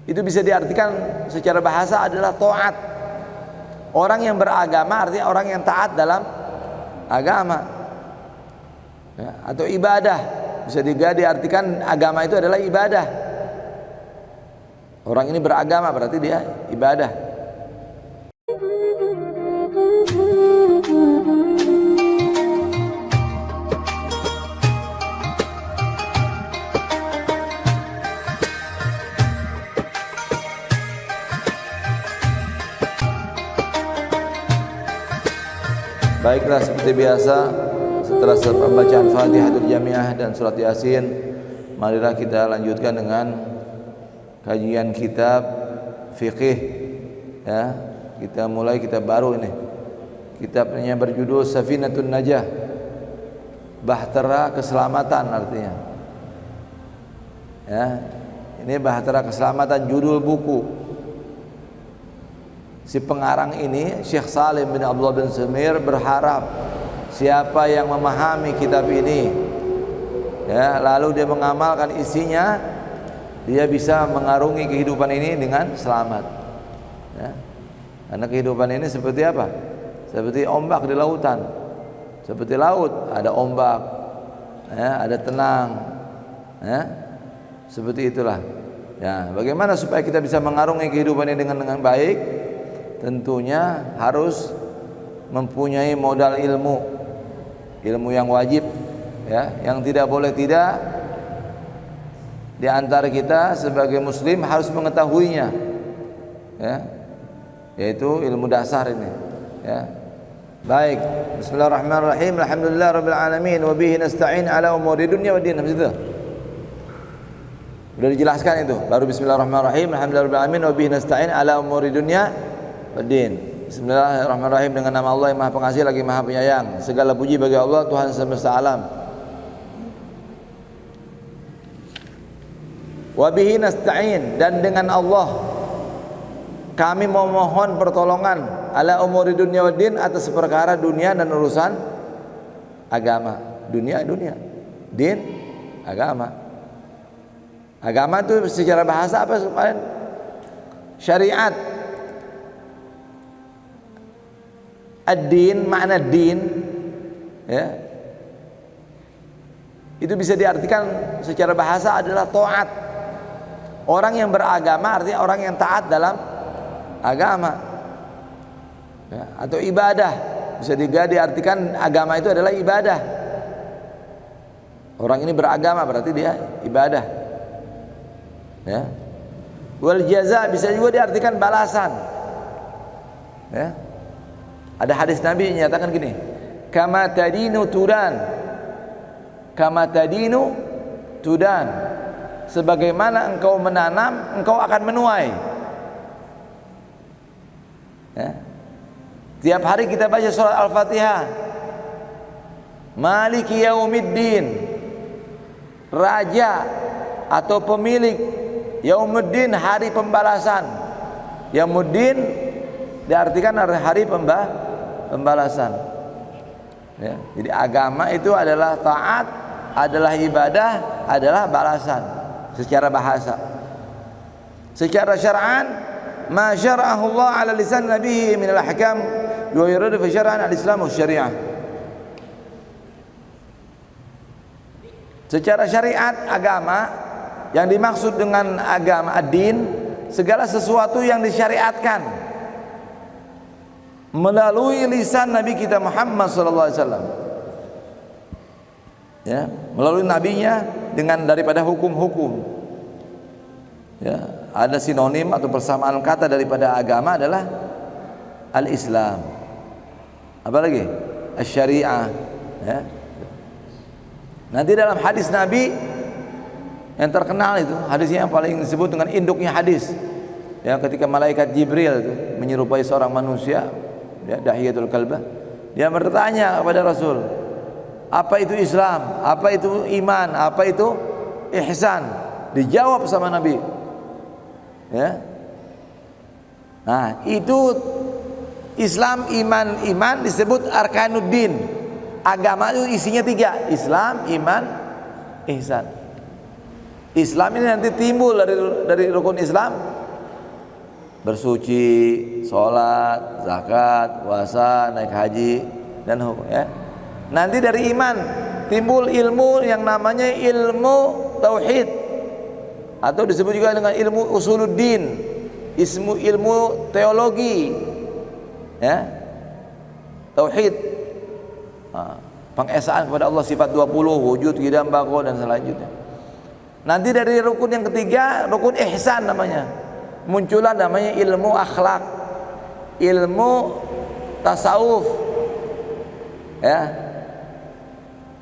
itu bisa diartikan secara bahasa adalah taat. Orang yang beragama artinya orang yang taat dalam agama, ya, atau ibadah. Bisa juga diartikan agama itu adalah ibadah. Orang ini beragama berarti dia ibadah. Baiklah, seperti biasa, setelah pembacaan Fatihatul Jamiah dan surat Yasin, marilah kita lanjutkan dengan kajian kitab fikih, ya. Kita mulai kitab baru ini. Kitabnya berjudul Safinatun Najah, bahtera keselamatan artinya. Ya. Ini bahtera keselamatan, judul buku. Si pengarang ini, Syekh Salim bin Abdullah bin Samir, berharap siapa yang memahami kitab ini, ya, lalu dia mengamalkan isinya, dia bisa mengarungi kehidupan ini dengan selamat, ya. Karena kehidupan ini seperti apa? Seperti ombak di lautan. Seperti laut, ada ombak, ya, ada tenang, ya. Seperti itulah. Ya, bagaimana supaya kita bisa mengarungi kehidupan ini dengan baik? Tentunya harus mempunyai modal ilmu yang wajib, ya, yang tidak boleh tidak di antara kita sebagai muslim harus mengetahuinya, ya, yaitu ilmu dasar ini, ya. Baik, bismillahirrahmanirrahim, alhamdulillahirabbil alamin wa bihi nasta'in ala umuri dunya waddin. Begitu. Sudah dijelaskan itu. Baru bismillahirrahmanirrahim, alhamdulillahirabbil alamin wa bihi nasta'in ala umuri dunya waddin. Bismillahirrahmanirrahim, dengan nama Allah yang Maha Pengasih lagi Maha Penyayang. Segala puji bagi Allah, Tuhan semesta alam. Wa bihi nasta'in, dan dengan Allah kami memohon pertolongan, ala umuri dunya waddin, atas perkara dunia dan urusan agama. Dunia, din, agama. Agama itu secara bahasa apa kemarin? Syariat. Ad-din, makna din, ya, itu bisa diartikan secara bahasa adalah taat. Orang yang beragama artinya orang yang taat dalam agama, ya, atau ibadah. Bisa juga diartikan agama itu adalah ibadah. Orang ini beragama berarti dia ibadah, ya. Wal jaza bisa juga diartikan balasan, ya. Ada hadis Nabi yang menyatakan gini, kama tadinu tudan, kama tadinu tudan, sebagaimana engkau menanam engkau akan menuai, ya. Tiap hari kita baca surat Al-Fatihah, Maliki Yaumiddin, raja atau pemilik, Yaumuddin, hari pembalasan. Yaumuddin diartikan hari pembalasan, ya. Jadi agama itu adalah taat, adalah ibadah, adalah balasan secara bahasa. Secara syar'an, ma syara'ahu Allah ala lisan nabihi min al-ahkam wa yuridu fi syar'an al-islam wa syariah. Secara syariat agama, yang dimaksud dengan agama ad-din, segala sesuatu yang disyariatkan melalui lisan Nabi kita Muhammad sallallahu alaihi wasallam, ya, melalui nabinya, dengan daripada hukum-hukum, ya. Ada sinonim atau persamaan kata daripada agama adalah al-Islam, apalagi asy-syariah, ya. Nanti dalam hadis Nabi yang terkenal itu, hadisnya yang paling disebut dengan induknya hadis, ya, ketika malaikat Jibril itu menyerupai seorang manusia, ya, dahiyatul kalbah, dia bertanya kepada Rasul, apa itu Islam, apa itu iman, apa itu ihsan? Dijawab sama Nabi, ya. Nah, itu Islam, iman disebut arkanuddin. Agama itu isinya 3, Islam, iman, ihsan. Islam ini nanti timbul dari rukun Islam, bersuci, sholat, zakat, puasa, naik haji dan hukum ya. Nanti dari iman timbul ilmu yang namanya ilmu tauhid atau disebut juga dengan ilmu usuluddin, ilmu teologi ya. Tauhid, pengesaan kepada Allah sifat 20, wujud, qidam, baqo dan selanjutnya. Nanti dari rukun yang ketiga, rukun ihsan namanya. Muncullah namanya ilmu akhlak, ilmu tasawuf ya.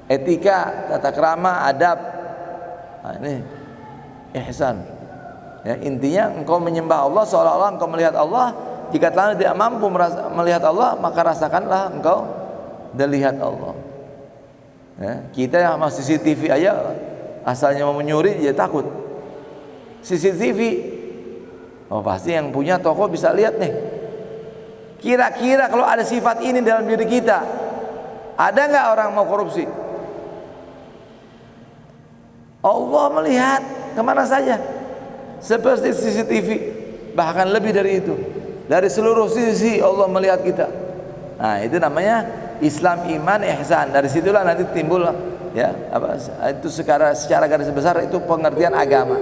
Etika, tata krama, adab. Nah, ini ihsan. Ya, intinya engkau menyembah Allah seolah-olah engkau melihat Allah. Jika telah tidak mampu melihat Allah, maka rasakanlah engkau melihat Allah. Ya, kita yang masih CCTV aja asalnya mau menyuri dia takut. CCTV, oh pasti yang punya toko bisa lihat nih. Kira-kira kalau ada sifat ini dalam diri kita, ada nggak orang mau korupsi? Allah melihat kemana saja, seperti CCTV, bahkan lebih dari itu. Dari seluruh sisi Allah melihat kita. Nah, itu namanya Islam, iman, ihsan. Dari situlah nanti timbul ya apa itu secara garis besar itu pengertian agama.